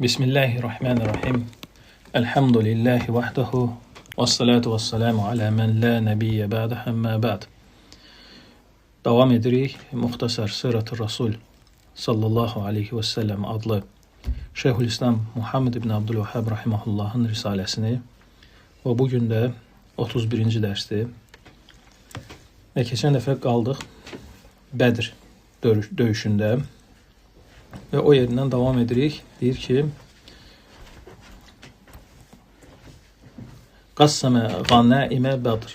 Bismillahirrahmanirrahim. Elhamdülillahi vahdehu. Vessalatu vesselamu ala men la nebiyye ba'dah amma ba'd. Davam edirik. Muxtasar Sirat-ı Rasul sallallahu aleyhi ve sellem adlı Şeyhülislam Muhammed ibn Abdülvahhab rahimahullahın risaləsini və bugün də 31-ci dərsdir. Və keçən dəfə qaldıq Bədir döyüşündə və o yerindən davam edirik. Deyir ki, Qassəmə qanaimə Bədir.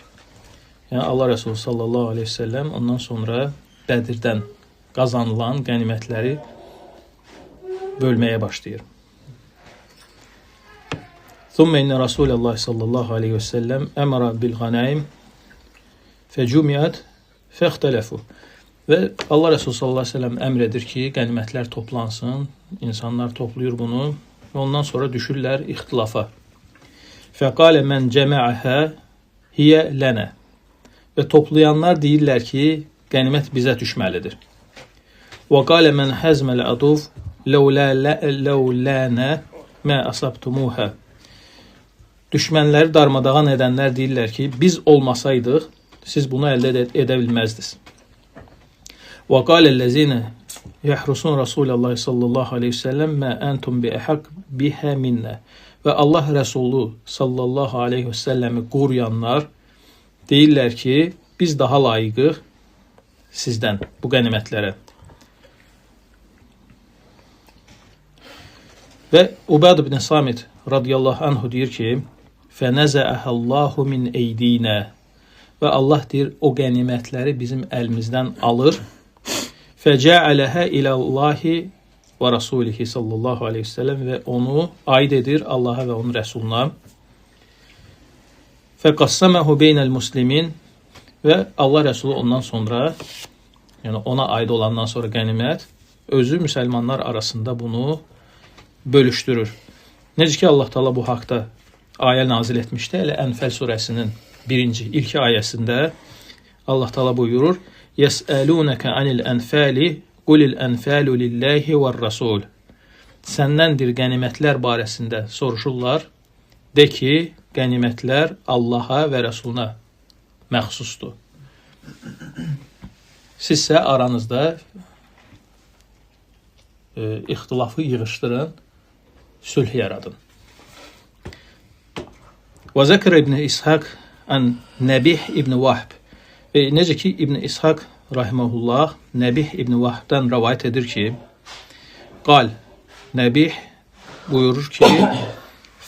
Yəni Allah Resulü sallallahu aleyhi ve sellem ondan sonra Bədirdən qazanılan qənimətləri bölməyə başlayır. Thumma inna Rasulullah sallallahu aleyhi ve sellem əmara bil qanaim fəcumiyyət fəxtələfu. Və Allah Resulü sallallahu aleyhi ve sellem əmr edir ki, qənimətlər toplansın, insanlar toplayır bunu və ondan sonra düşürlər ixtilafa. Fəqalə mən cəməəhə hiyə lənə. Və toplayanlar deyirlər ki, qənimət bizə düşməlidir. Və qalə mən həzməl aduf ləulənə mə asabtumuhə. Düşmənləri darmadağan edənlər deyirlər ki, biz olmasaydıq, siz bunu əldə edə bilməzdiniz. Və qaləl-ləzinə yəhrusun Rasulullah sallallahu aleyhi ve sellem mə əntum bi əhəq bihə minnə. Və Allah Rəsulü sallallahu aleyhi ve selləmi qoruyanlar deyirlər ki, biz daha layiqıq sizdən bu qənimətlərə. Və Ubad ibn Samit radiyallahu anhu deyir ki, fənəzəəhəllahu min eydinə. Və Allah deyir, o qənimətləri bizim əlimizdən alır. Fəcəələhə iləllahi və rasulihi sallallahu aleyhi ve sellem və onu aid edir Allaha və onun rəsuluna. Fəqassəməhu beynəl muslimin və Allah rəsulu ondan sonra, yəni ona aid olandan sonra qənimət, özü müsəlmanlar arasında bunu bölüşdürür. Necə ki Allah Taala bu haqda ayə nazil etmişdi, elə Ənfəl surəsinin ilk ayəsində Allah Taala buyurur: Yəsəlunəkə anil ənfəli qulil ənfəlu lillahi və rasul. Səndəndir qənimətlər barəsində soruşurlar. De ki, qənimətlər Allaha və Rəsuluna məxsusdur. Sizsə aranızda ixtilafı yığışdırın, sülh yaradın. Və zəkr ibn İshaq ən Nəbih ibn Vahb. Necə ki, İbn İshaq rahiməhullah Nəbih ibn Vahbdən rəvayət edir ki, qal, Nəbih buyurur ki,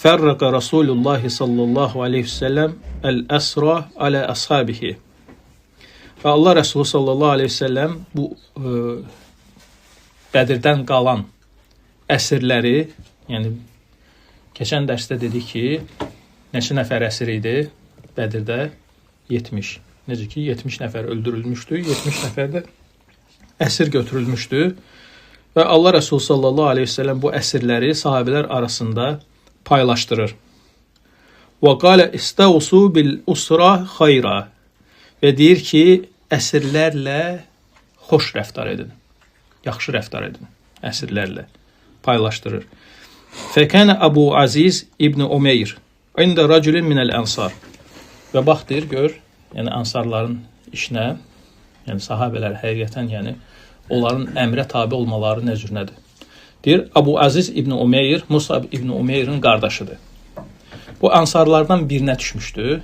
fərrəqə Rasulullah sallallahu aleyhi ve sellem əl-əsra alə əshabihi. Və Allah Rəsulü sallallahu aleyhi ve sellem bu Bədirdən qalan əsirləri, yəni keçən dərsdə dedik ki, neçə nəfər əsir idi Bədirdə? 70. Necə ki, 70 nəfər öldürülmüşdü, 70 nəfər də əsir götürülmüşdü. Və Allah Rəsulü sallallahu aleyhi ve sellem bu əsirləri sahabələr arasında paylaşdırır. Və qalə istəvsu bil usra xayra. Və deyir ki, əsirlərlə xoş rəftar edin. Yaxşı rəftar edin əsirlərlə. Paylaşdırır. Fəkənə Əbu Aziz ibn Umeyr ində rəculin minəl ənsar. Və bax deyir, gör, yəni ansarların işinə, yəni sahabələr həqiqətən, yəni onların əmrə tabi olmaları nə cür nədir? Deyir, Əbu Aziz ibn Umeyr, Musab ibn Umeyrin qardaşıdır. Bu ansarlardan birinə düşmüşdü,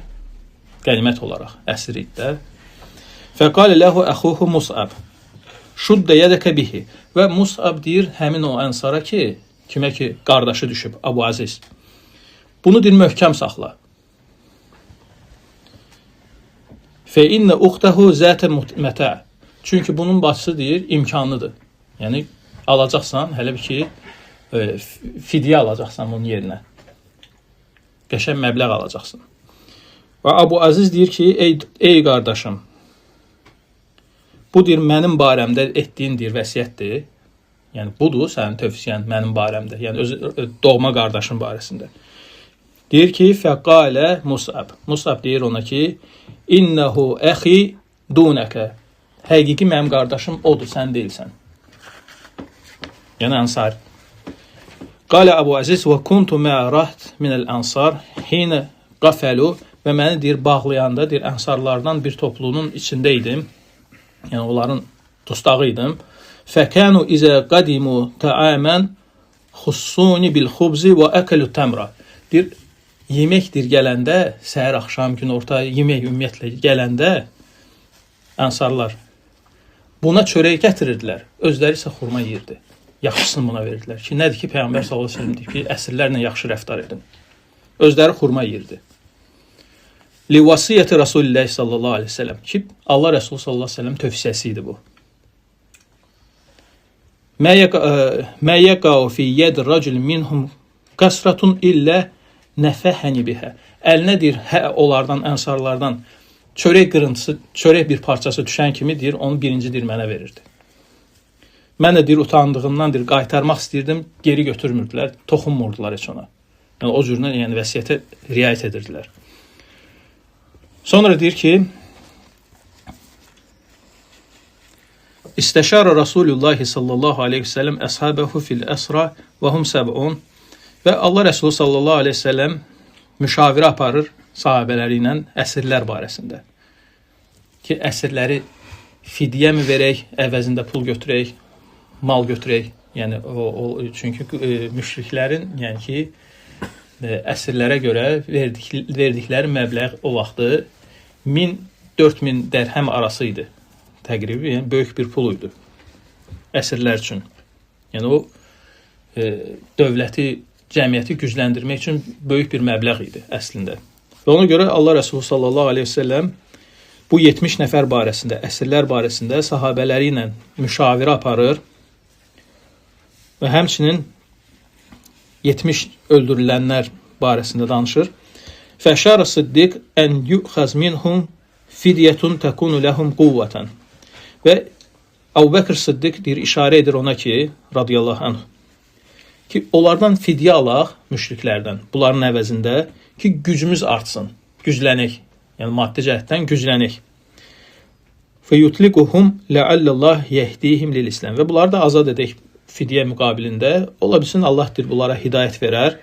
qənimət olaraq, əsir iddə. Fəqalə ləhu əxuhu Musab, şuddə yədəkə bihi. Və Musab deyir, həmin o ansara ki, kimə ki qardaşı düşüb, Əbu Aziz, bunu deyir, möhkəm saxla. Fə innə uxtəhu zətə mətə. Çünki bunun bacısı deyir, imkanlıdır. Yəni, alacaqsan, hələ bir ki, fidyə alacaqsan onun yerinə. Qəşən məbləğ alacaqsan. Və Əbu Aziz deyir ki, ey qardaşım, bu deyir, mənim barəmdə etdiyin deyir, vəsiyyətdir. Yəni, budur sənin tövsiyən mənim barəmdə. Yəni, öz doğma qardaşın barəsində. Deyir ki, fəqalə Musab. Musab deyir ona ki, İnnəhu əxi dunəkə. Həqiqi mənim qardaşım odur, sən deyilsən. Yəni, Ənsar. Qala Əbu Əziz və kuntu ma'a raht minəl ansar hina qafalu və məni deyir bağlayanda deyir ənsarlardan bir topluluğun içində idim. Yəni onların dustağı idim. Fəkanu izə qadimu ta'aman xussuni bil xubzi və akalu tamra. Deyir yeməkdir gələndə, səhər axşam gün orta yemək ümumiyyətlə gələndə ənsarlar buna çörək gətirirdilər. Özləri isə xurma yeyirdi. Yaxşısını buna verirdilər ki, nədir ki, Peyğəmbər sallallahu əleyhi və səlləm deyir ki, əsirlərlə yaxşı rəftar edin. Özləri xurma yeyirdi. Li vasiyyəti Rasulullah sallallahu əleyhi və səlləm ki, Allah Rəsulü sallallahu əleyhi və səlləm tövsiyəsi idi bu. Mə yəqau fi yed racul minhum kasratun illə nəfəhəni bihə. Əlinə deyir, onlardan, ənsarlardan çörək qırıntısı, çörək bir parçası düşən kimi deyir, onu birinci deyir mənə verirdi. Mən də deyir, utandığımdan deyir, qaytarmaq istəyirdim, geri götürmürdülər, toxunmurdular heç ona. Yəni o cürlə yəni vəsiyyətə riayət edirdilər. Sonra deyir ki, İstəşara Rasulullah sallallahu aleyhi ve sellem əshabəhu fil əsra və hum səb'un və Allah Rəsulü sallallahu aleyhi ve sellem müşavirə aparır sahabələri ilə əsirlər barəsində. Ki, əsirləri fidyə mi verək, əvəzində pul götürək, mal götürək. Yəni, çünki müşriklərin, yəni ki, əsirlərə görə verdikləri məbləğ o vaxtı 1000-4000 dərhəm arası idi. Təqribi, yəni böyük bir pul idi əsirlər üçün. Yəni o dövləti, cəmiyyəti gücləndirmək üçün böyük bir məbləğ idi əslində. Və ona görə Allah Rəsulü sallallahu aleyhi ve sellem bu 70 nəfər barəsində, əsirlər barəsində sahabələri ilə müşavirə aparır və həmçinin 70 öldürülənlər barəsində danışır. Fəşara Siddiq ən yuxaz minhum fidyətun təkunu ləhum quvvətən. Və Əbu Bəkr Siddiq deyir, işarə edir ona ki, radiyallahu anh, ki, onlardan fidyə alaq müşriklərdən, bunların əvəzində ki, gücümüz artsın, güclənək, yəni maddi cəhətdən güclənək. Fəyutlikuhum ləallallah yehdihim lil-İslam. Və bunları da azad edək fidyə müqabilində. Ola bilsin, Allah deyir, bunlara hidayət verər.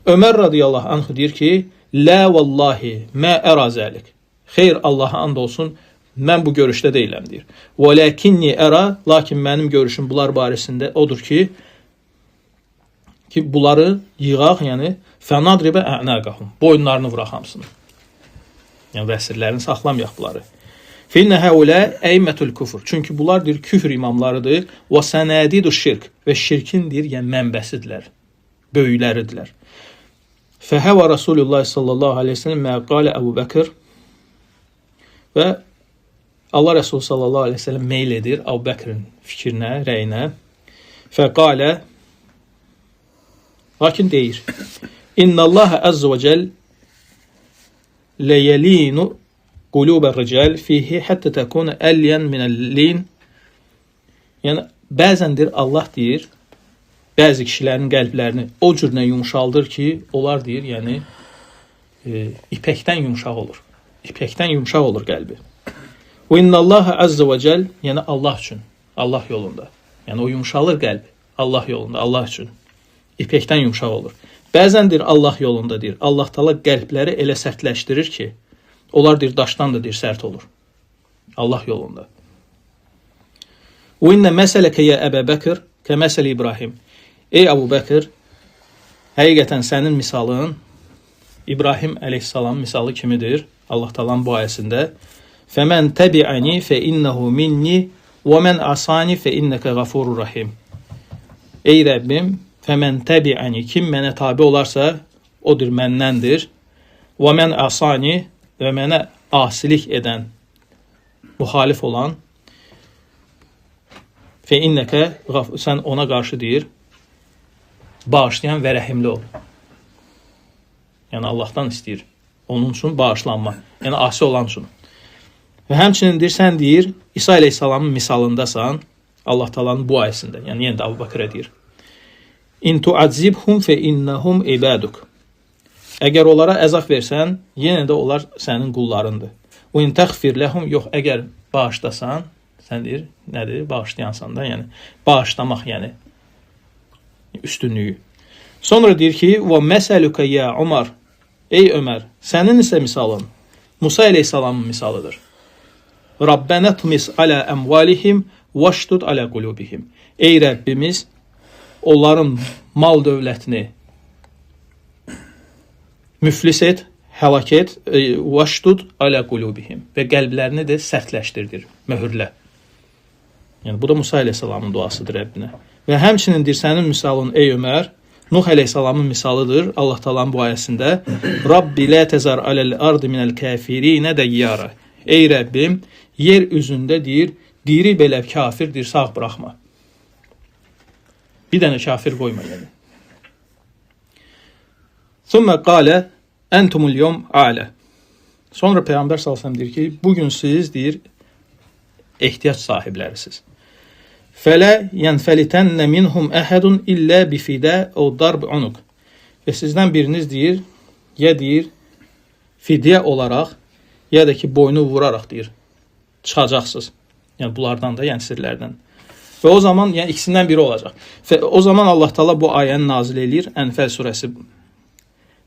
Ömər radiyallahu anh deyir ki, lə vallahi mə ərə zəlik. Xeyr, Allaha and olsun, mən bu görüşdə deyiləm, deyir. Və ləkinni ərə, lakin mənim görüşüm bunlar barəsində odur ki, bunları yığaq, yəni fənadribə ə'nəqəhum, boyunlarını vuraq hamısını. Yəni vəsirlərini saxlamayaq bunları. Finnə həulə əymətül küfür. Çünki bunlar deyir, küfr imamlarıdır. Və sənədidu şirk. Və şirkin deyir, yəni mənbəsidirlər, böyükləridirlər. Fəhəvə Rasulullah sallallahu aleyhi ve sellem məqalə Əbu Bəkir və Allah Rəsulü sallallahu aleyhi ve sellem meyl edir Əbu Bəkirin fikrinə, rəyinə. Fəqalə, lakin deyir, İnnəlləhə əzzə və cəl ləyəlinu qulubər ricəl fihi həttə təkunu əliyən minəl-lin. Yəni, bəzəndir Allah deyir, bəzi kişilərin qəlblərini o cürlə yumşaldır ki, onlar deyir, yəni, ipəkdən yumşaq olur. İpəkdən yumşaq olur qəlbi. Və innəlləhə əzzə və cəl, yəni Allah üçün, Allah yolunda. Yəni, o yumşalır qəlb, Allah yolunda, Allah üçün. İpəkdən yumşaq olur. Bəzəndir Allah yolunda deyir, Allah Taala qəlbləri elə sərtləşdirir ki, onlar deyir, daşdan da deyir, sərt olur. Allah yolunda. Və innə məsələkə yə Əbə Bəkir kə məsəl İbrahim. Ey Əbu Bəkir, həqiqətən sənin misalın İbrahim əleyhissalam misalı kimidir Allah Taala'nın bu ayəsində. Fəmən təbi'əni fə innəhu minni və mən asani fə innəkə qafurur rahim. Ey Rəbbim, fəmən təbi'əni, kim mənə tabi olarsa, odur məndəndir. Və mən asani, və mənə asilik edən, müxalif olan, fə innəkə, sən ona qarşı deyir, bağışlayan və rəhimli ol. Yəni Allahdan istəyir. Onun üçün bağışlanma. Yəni asi olan üçün. Və həmçinin deyir, sən deyir, İsa əleyhissalamın misalındasan, Allah Taala'nın bu ayəsində. Yəni yenə də Əbu Bəkirə deyir. İn tu'azzibhum fə innəhum ibaduk. Əgər onlara əzab versən, yenə də onlar sənin qullarındır. Və in təğfir ləhum, yox, əgər bağışlasan, sən deyir, nədir? Bağışlayansan da, yəni bağışlamaq, yəni üstünlüyü. Sonra deyir ki, "Və məsəluka ya Ömər." Ey Ömər, sənin isə misalın Musa əleyhissalamın misalıdır. Rabbənə tumis alə əmvalihim vaşdud alə qulubihim. Ey Rəbbimiz, onların mal dövlətini müflis et, həlak et, vaşdud alə qulubihim və qəlblərini də sərtləşdirdir, möhürlə. Yəni, bu da Musa əleyhissalamın duasıdır Rəbbinə. Və həmçinin deyir, sənin misalın ey Ömər, Nuh əleyhissalamın misalıdır Allah Taala'nın bu ayəsində. Rabbi lə təzər aləl ardı minəl kəfirinə dəyyara. Ey Rəbbim, yer üzündə deyir, diri belə kafirdir, sağ buraxma. Bir dənə kafir qoyma yəni. Thumma qalə entumul yom alə. Sonra Peyğəmbər sallallahu deyir ki, bugün siz deyir ehtiyac sahiblərisiniz. Fələ yənfəlitənnə minhum əhədun illə bifidə o darb unuq. Və sizdən biriniz deyir, ya deyir, fidyə olaraq, ya da ki, boynu vuraraq deyir, çıxacaqsınız. Yəni, bunlardan da, yəni sirlərdən. Və o zaman, yəni ikisindən biri olacaq. Və o zaman Allah Taala bu ayəni nazil eləyir, Ənfəl surəsi.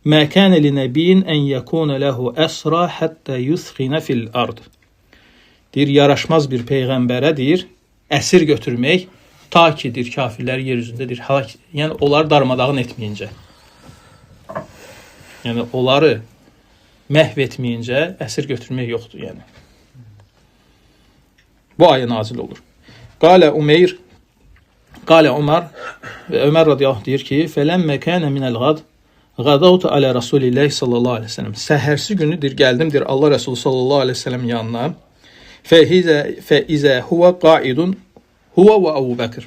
Mə kənə li nəbiyyin ən yəkunə ləhu əsra həttə yusxinə fil ard. Deyir, yaraşmaz bir peyğəmbərə deyir, əsir götürmək, ta ki, deyir, kafirlər yer üzündədir, həlak, yəni onları darmadağın etməyincə. Yəni, onları məhv etməyincə əsir götürmək yoxdur, yəni. Bu ayə nazil olur. Qalə Umeyr, qalə Ömər, və Ömər radiyallahu deyir ki, fələmmə kənə minəl qad, qadavtu alə Rasulilləhi sallallahu aleyhi ve sellem. Səhərsi günü deyir, gəldim, deyir, Allah Resulü sallallahu aleyhi ve sellem yanına. Fəizə huvə qaidun huvə və Əbu Bəkir.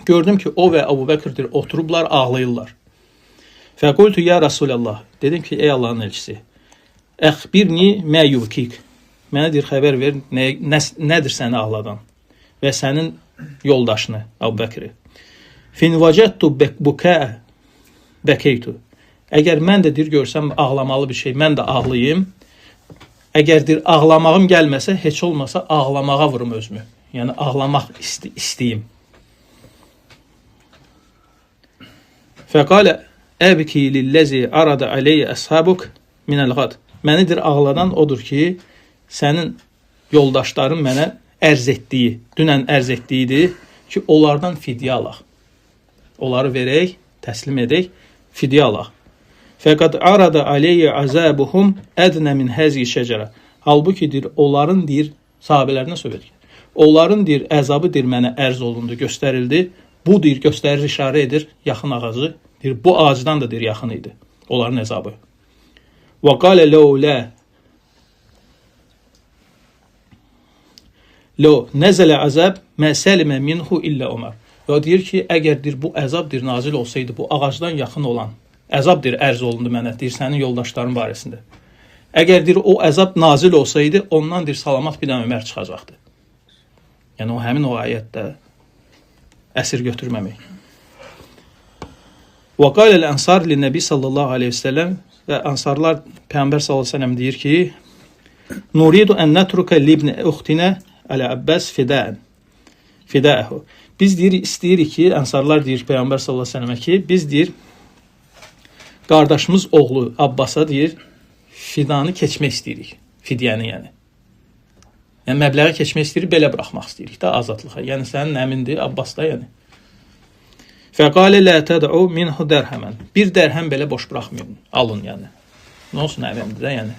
Gördüm ki, o və Əbu Bəkirdir, oturublar, ağlayırlar. Fəqultu ya Rasulallah. Dedim ki, ey Allahın elçisi, əxbirni mə yubkik. Mənə deyir, xəbər ver, nədir səni ağladan və sənin yoldaşını, Əbu Bəkiri. Fin vəcəttu bukə bəkeytu. Əgər mən də deyir, görsəm ağlamalı bir şey, mən də ağlayayım. Əgər deyir, ağlamağım gəlməsə, heç olmasa ağlamağa vurum özümü. Yəni, ağlamaq istəyim. Fəqalə əbki lilləzi arada aleyyə əshabuk minəl qad. Mənidir ağladan odur ki, sənin yoldaşların mənə ərz etdiyi, dünən ərz etdiyidir ki, onlardan fidyə alaq. Onları verək, təslim edək, fidyə alaq. Fəqad arada aleyyə azabuhum ədnə min həzi şəcərə. Halbuki, deyir, onların, deyir, sahabələrinə söhbət edir. Onların, deyir, əzabı, deyir, mənə ərz olundu, göstərildi. Bu, deyir, göstərir, işarə edir, yaxın ağacı. Deyir, bu ağacdan da, deyir, yaxın idi. Onların əzabı. Və qalə ləulə nəzələ əzəb mə səlimə minhu illə Ömər. Və deyir ki, əgər, deyir, bu əzab, deyir, nazil olsaydı, bu ağacdan yaxın olan əzab, deyir, ərz olundu mənə, deyir, sənin yoldaşların barəsində. Əgər, deyir, o əzab nazil olsaydı, ondan, deyir, salamat bir dənə Ömər çıxacaqdı. Yəni, o həmin o ayətdə əsir götürməmək. Və qaləl ənsar li nəbi sallallahu aleyhi ve sellem və ənsarlar Peyğəmbər sallallahu aleyhi ve sellem deyir ki, nuridu ən nətruka libni uxtinə ələ əbbəs fidəəhu. Biz, deyir, istəyirik ki, ənsarlar deyir Peyğəmbər sallallahu aleyhi ve sellemə ki, biz, deyir, qardaşımız oğlu Abbasa deyir, fidanı keçmək istəyirik. Fidyəni, yəni. Yəni, məbləği keçmək istəyirik, belə buraxmaq istəyirik də azadlığa. Yəni, sənin əmindir, Abbas da, yəni. Fəqalə lə təd'u minhu dərhəmən. Bir dərhəm belə boş buraxmayın, alın, yəni. Nə olsun əvəmdir də, yəni.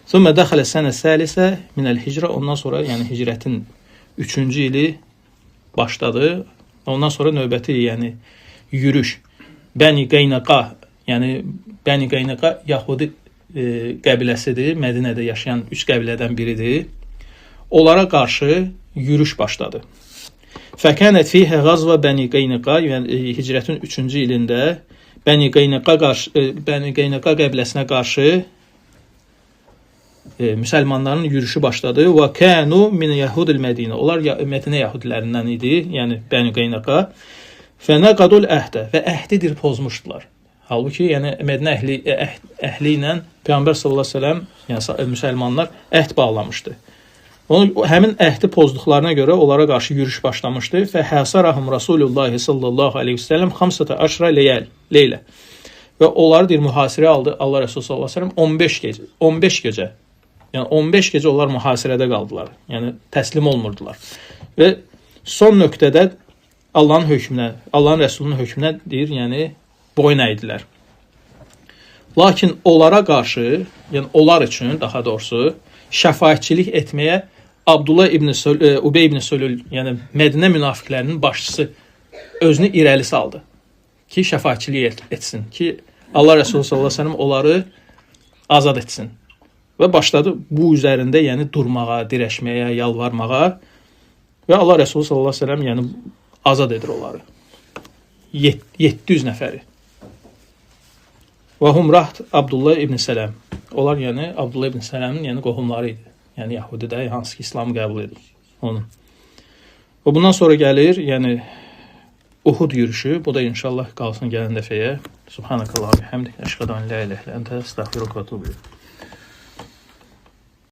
Thumma dəxələ sənə səlisə minəl hicrə. Ondan sonra, yəni, hicrətin 3-cü ili başladı. Ondan sonra növbəti, yəni, yürüş. Bəni Qaynaqa, yəni Bəni Qaynaqa Yahudi qəbiləsidir, Mədinədə yaşayan 3 qəbilədən biridir. Onlara qarşı yürüş başladı. Fəkənət fihə qazva Bəni Qaynaqa, yəni hicrətin 3-cü ilində Bəni Qaynaqa qəbiləsinə qarşı müsəlmanların yürüşü başladı. Və kənu min Yahudil Mədinə. Onlar Mədinə Yahudilərindən idi, yəni Bəni Qaynaqa. Fənəqadul əhdə və əhdidir pozmuşdular. Halbuki, yəni Mədinə əhli ilə Peyğəmbər sallallahu əleyhi və səlləm, yəni müsəlmanlar əhd bağlamışdı. Həmin əhdi pozduqlarına görə onlara qarşı yürüş başlamışdı və həsarahum Rasulullah sallallahu aleyhi və səlləm 15 leylə. Və onları deyir, mühasirə aldı Allah Resulü sallallahu aleyhi və səlləm 15 gecə. Yəni 15 gecə onlar mühasirədə qaldılar. Yəni təslim olmurdular. Və son nöqtədə Allahın hökmünə, Allahın Rəsulunun hökmünə deyir, yəni boyun əydilər. Lakin onlara qarşı, yəni onlar üçün daha doğrusu şəfaətçilik etməyə Abdullah Ubey ibn Sölül, yəni Mədinə münafiqlərinin başçısı özünü irəli saldı ki, şəfaətçilik etsin, ki Allah Rəsulü sallallahu əleyhi və səlləm onları azad etsin. Və başladı bu üzərində, yəni durmağa, dirəşməyə, yalvarmağa və Allah Rəsulü sallallahu əleyhi və səlləm yəni azad edir onları. 700 nəfəri. Və hum raht Abdullah ibn Sələm. Onlar yəni Abdullah ibn Sələmin yəni qohumları idi. Yəni Yəhudi də hansı ki İslamı qəbul edir onun. Və bundan sonra gəlir, yəni Uhud yürüşü. Bu da inşallah qalsın gələn dəfəyə. Subhanakallah və həmdik. Əşhədu an la ilahe illə əntə, əstəğfiruka və etûbü ilayk.